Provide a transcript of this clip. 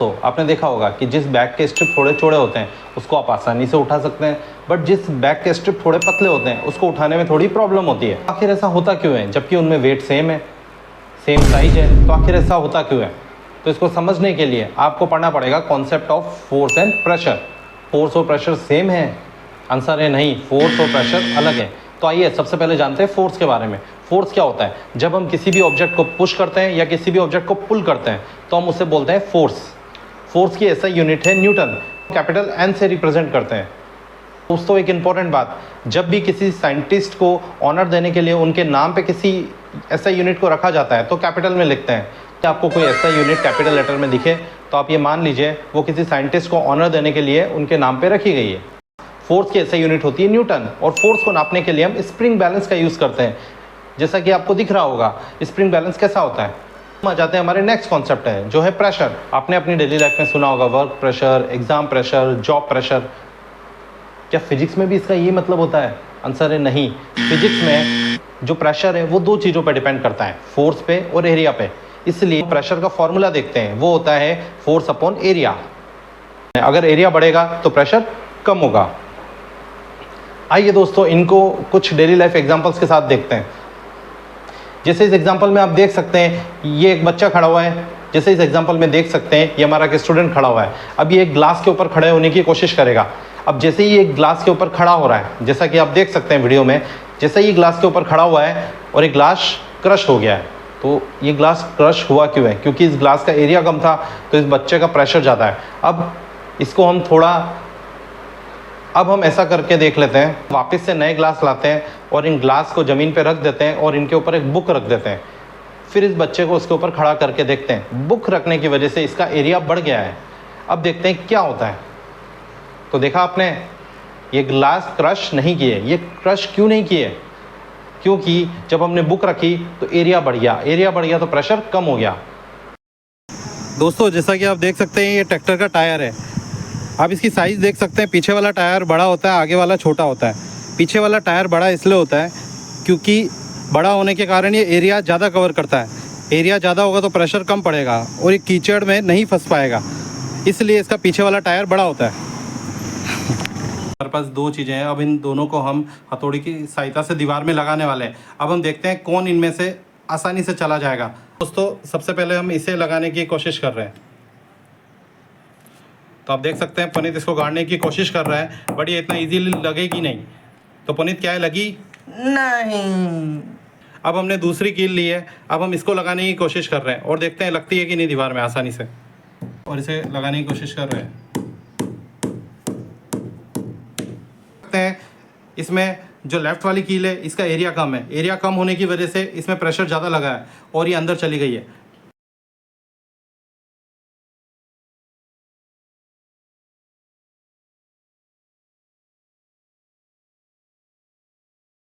तो आपने देखा होगा कि जिस बैग के स्ट्रिप थोड़े चौड़े होते हैं उसको आप आसानी से उठा सकते हैं, बट जिस बैग के स्ट्रिप थोड़े पतले होते हैं उसको उठाने में थोड़ी प्रॉब्लम होती है। आखिर ऐसा होता क्यों है? जबकि उनमें वेट सेम है, सेम साइज है, तो आखिर ऐसा होता क्यों है? तो इसको समझने के लिए आपको पढ़ना पड़ेगा concept of force and pressure. Force और प्रेशर सेम है? आंसर है नहीं, फोर्स और प्रेशर अलग है। तो आइए सबसे पहले जानते हैं फोर्स के बारे में। फोर्स क्या होता है? जब हम किसी भी ऑब्जेक्ट को पुश करते हैं या किसी भी ऑब्जेक्ट को पुल करते हैं तो हम उसे बोलते हैं फोर्स। फोर्स की ऐसा यूनिट है न्यूटन, कैपिटल एन से रिप्रेजेंट करते हैं। दोस्तों एक इंपॉर्टेंट बात, जब भी किसी साइंटिस्ट को ऑनर देने के लिए उनके नाम पे किसी ऐसा यूनिट को रखा जाता है तो कैपिटल में लिखते हैं। आपको कोई ऐसा यूनिट कैपिटल लेटर में दिखे तो आप ये मान लीजिए वो किसी साइंटिस्ट को ऑनर देने के लिए उनके नाम पे रखी गई है। फोर्स की ऐसा यूनिट होती है न्यूटन, और फोर्स को नापने के लिए हम स्प्रिंग बैलेंस का यूज़ करते हैं। जैसा कि आपको दिख रहा होगा स्प्रिंग बैलेंस कैसा होता है। हम आ जाते हैं हमारे नेक्स्ट कॉन्सेप्ट है जो है प्रेशर। आपने अपनी डेली लाइफ में सुना होगा work pressure, exam pressure, job pressure. क्या फिजिक्स में भी इसका ये मतलब होता है? आंसर है नहीं। फिजिक्स में जो प्रेशर है वो दो चीज़ों पर डिपेंड करता है, फोर्स पे और एरिया पे। इसलिए प्रेशर का फॉर्मूला देखते हैं, वो होता है फोर्स अपॉन एरिया। अगर एरिया बढ़ेगा तो प्रेशर कम होगा। आइए दोस्तों इनको कुछ डेली लाइफ एग्जांपल्स के साथ देखते हैं। जैसे इस एग्जांपल में आप देख सकते हैं ये एक बच्चा खड़ा हुआ है। जैसे इस एग्जांपल में देख सकते हैं ये हमारा एक स्टूडेंट खड़ा हुआ है। अब ये एक ग्लास के ऊपर खड़े होने की कोशिश करेगा। अब जैसे ही ये एक ग्लास के ऊपर खड़ा हो रहा है, जैसा कि आप देख सकते हैं वीडियो में, जैसे ही ग्लास के ऊपर खड़ा हुआ है और एक ग्लास क्रश हो गया है। तो ये ग्लास क्रश हुआ क्यों है? क्योंकि इस ग्लास का एरिया कम था तो इस बच्चे का प्रेशर ज़्यादा है। अब हम ऐसा करके देख लेते हैं, वापस से नए ग्लास लाते हैं और इन ग्लास को ज़मीन पे रख देते हैं और इनके ऊपर एक बुक रख देते हैं। फिर इस बच्चे को उसके ऊपर खड़ा करके देखते हैं, बुक रखने की वजह से इसका एरिया बढ़ गया है। अब देखते हैं क्या होता है। तो देखा आपने, ये ग्लास क्रश नहीं किए। ये क्रश क्यों नहीं किए? क्योंकि जब हमने बुक रखी तो एरिया बढ़ गया, एरिया बढ़ गया तो प्रेशर कम हो गया। दोस्तों जैसा कि आप देख सकते हैं ये ट्रैक्टर का टायर है। आप इसकी साइज़ देख सकते हैं, पीछे वाला टायर बड़ा होता है, आगे वाला छोटा होता है। पीछे वाला टायर बड़ा इसलिए होता है क्योंकि बड़ा होने के कारण ये एरिया ज़्यादा कवर करता है। एरिया ज़्यादा होगा तो प्रेशर कम पड़ेगा और ये कीचड़ में नहीं फंस पाएगा, इसलिए इसका पीछे वाला टायर बड़ा होता है। हमारे पास दो चीज़ें हैं, अब इन दोनों को हम हथौड़ी की सहायता से दीवार में लगाने वाले हैं। अब हम देखते हैं कौन इनमें से आसानी से चला जाएगा। दोस्तों सबसे पहले हम इसे लगाने की कोशिश कर रहे हैं। तो आप देख सकते हैं पुनीत इसको गाड़ने की कोशिश कर रहा है, बट ये इतना इजीली लगेगी नहीं। तो पुनीत क्या है, लगी नहीं। अब हमने दूसरी कील ली है, अब हम इसको लगाने की कोशिश कर रहे हैं और देखते हैं लगती है कि नहीं दीवार में आसानी से। और इसे लगाने की कोशिश कर रहे हैं। इसमें जो लेफ्ट वाली कील है इसका एरिया कम है। एरिया कम होने की वजह से इसमें प्रेशर ज़्यादा लगा है और ये अंदर चली गई है।